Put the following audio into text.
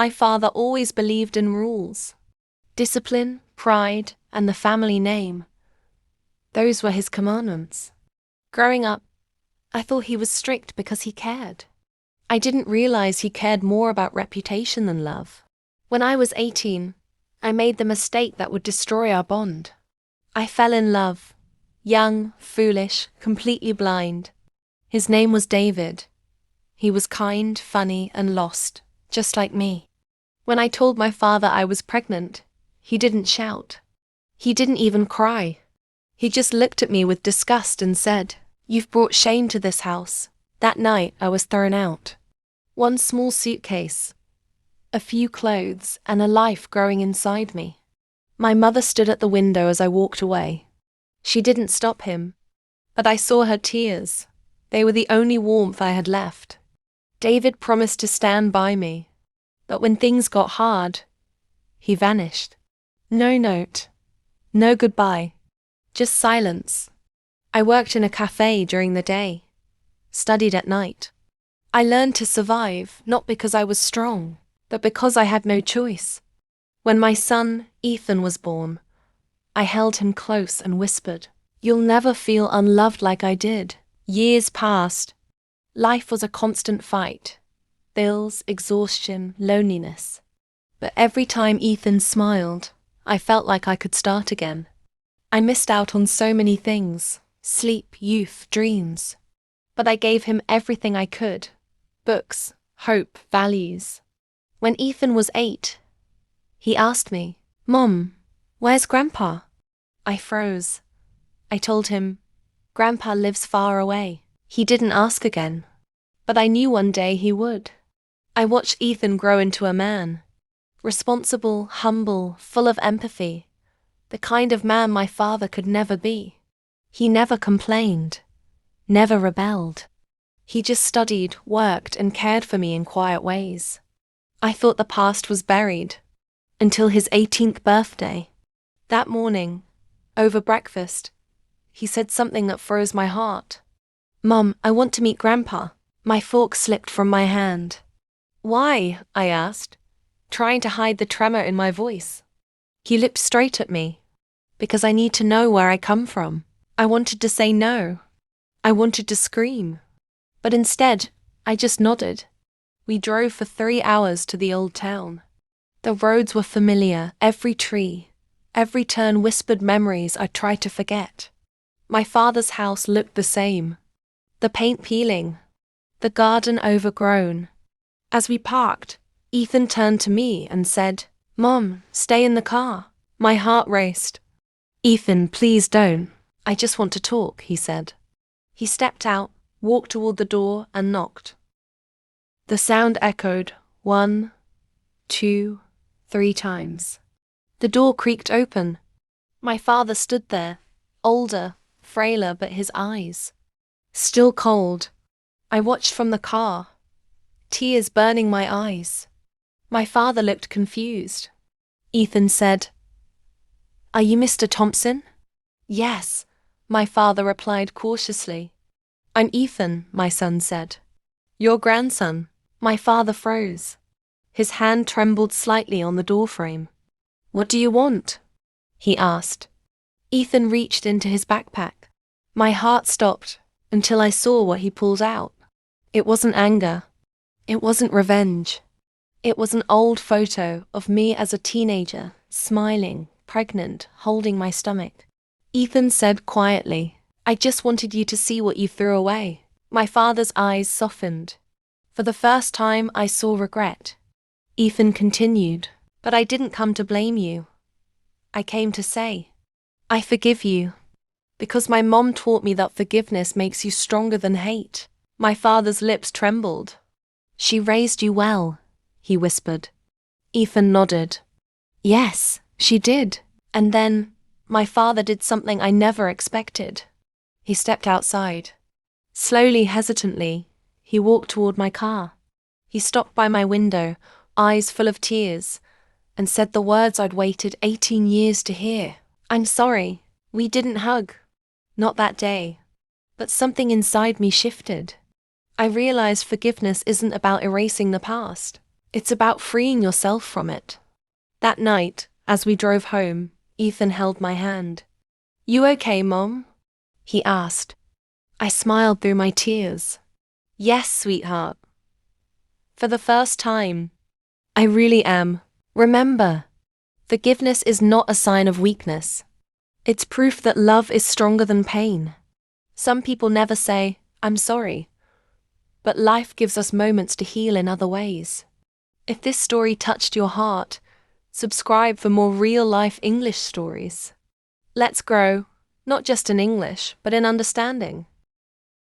My father always believed in rules. Discipline, pride, and the family name. Those were his commandments. Growing up, I thought he was strict because he cared. I didn't realize he cared more about reputation than love. When I was 18, I made the mistake that would destroy our bond. I fell in love. Young, foolish, completely blind. His name was David. He was kind, funny, and lost, just like me. When I told my father I was pregnant, he didn't shout. He didn't even cry. He just looked at me with disgust and said, "You've brought shame to this house." That night, I was thrown out. One small suitcase, a few clothes, and a life growing inside me. My mother stood at the window as I walked away. She didn't stop him, but I saw her tears. They were the only warmth I had left. David promised to stand by me, but when things got hard, he vanished. No note, no goodbye, just silence. I worked in a cafe during the day, studied at night. I learned to survive, not because I was strong, but because I had no choice. When my son, Ethan, was born, I held him close and whispered, "You'll never feel unloved like I did." Years passed. Life was a constant fight. Bills, exhaustion, loneliness. But every time Ethan smiled, I felt like I could start again. I missed out on so many things: sleep, youth, dreams. But I gave him everything I could: books, hope, values. When Ethan was 8, he asked me, "Mom, where's Grandpa?" I froze. I told him, "Grandpa lives far away." He didn't ask again, but I knew one day he would. I watched Ethan grow into a man. Responsible, humble, full of empathy. The kind of man my father could never be. He never complained, never rebelled. He just studied, worked, and cared for me in quiet ways. I thought the past was buried, until his 18th birthday. That morning, over breakfast, he said something that froze my heart. "Mom, I want to meet Grandpa." My fork slipped from my hand. "Why?" I asked, trying to hide the tremor in my voice. He looked straight at me. "Because I need to know where I come from." I wanted to say no. I wanted to scream. But instead, I just nodded. We drove for 3 hours to the old town. The roads were familiar, every tree, every turn whispered memories I tried to forget. My father's house looked the same. The paint peeling, the garden overgrown. As we parked, Ethan turned to me and said, "Mom, stay in the car." My heart raced. "Ethan, please don't. I just want to talk," he said. He stepped out, walked toward the door, and knocked. The sound echoed 1, 2, 3 times. The door creaked open. My father stood there, older, frailer, but his eyes still cold. I watched from the car, tears burning my eyes. My father looked confused. Ethan said, "Are you Mr. Thompson?" "Yes," my father replied cautiously. "I'm Ethan," my son said. "Your grandson." My father froze. His hand trembled slightly on the doorframe. "What do you want?" he asked. Ethan reached into his backpack. My heart stopped until I saw what he pulled out. It wasn't anger. It wasn't revenge. It was an old photo of me as a teenager, smiling, pregnant, holding my stomach. Ethan said quietly, "I just wanted you to see what you threw away." My father's eyes softened. For the first time, I saw regret. Ethan continued, "But I didn't come to blame you. I came to say, I forgive you. Because my mom taught me that forgiveness makes you stronger than hate." My father's lips trembled. "She raised you well," he whispered. Ethan nodded. "Yes, she did." And then, my father did something I never expected. He stepped outside. Slowly, hesitantly, he walked toward my car. He stopped by my window, eyes full of tears, and said the words I'd waited 18 years to hear. "I'm sorry. We didn't hug. Not that day." But something inside me shifted. I realized forgiveness isn't about erasing the past. It's about freeing yourself from it. That night, as we drove home, Ethan held my hand. You okay, Mom? He asked. I smiled through my tears. Yes, sweetheart. For the first time. I really am. Remember, forgiveness is not a sign of weakness. It's proof that love is stronger than pain. Some people never say, I'm sorry. But life gives us moments to heal in other ways. If this story touched your heart, subscribe for more real-life English stories. Let's grow, not just in English, but in understanding.